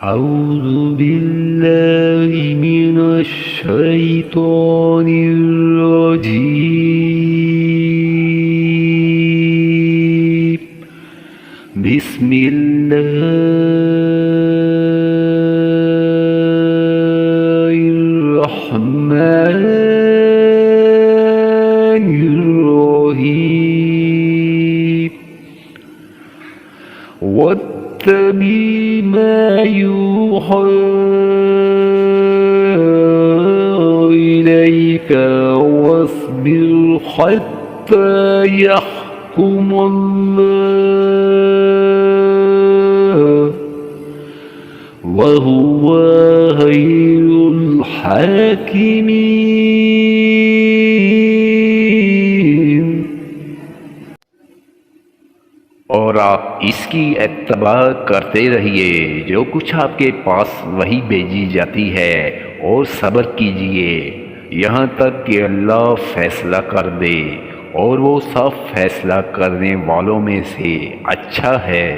أعوذ بالله من الشيطان الرجيم. بسم الله الرحمن الرحيم. واتبع ما يوحى إليك واصبر حتى يحكم الله وهو خير الحاكمين। और आप इसकी इत्तबा करते रहिए, जो कुछ आपके पास वही भेजी जाती है, और सब्र कीजिए यहाँ तक कि अल्लाह फैसला कर दे, और वो सब फैसला करने वालों में से अच्छा है।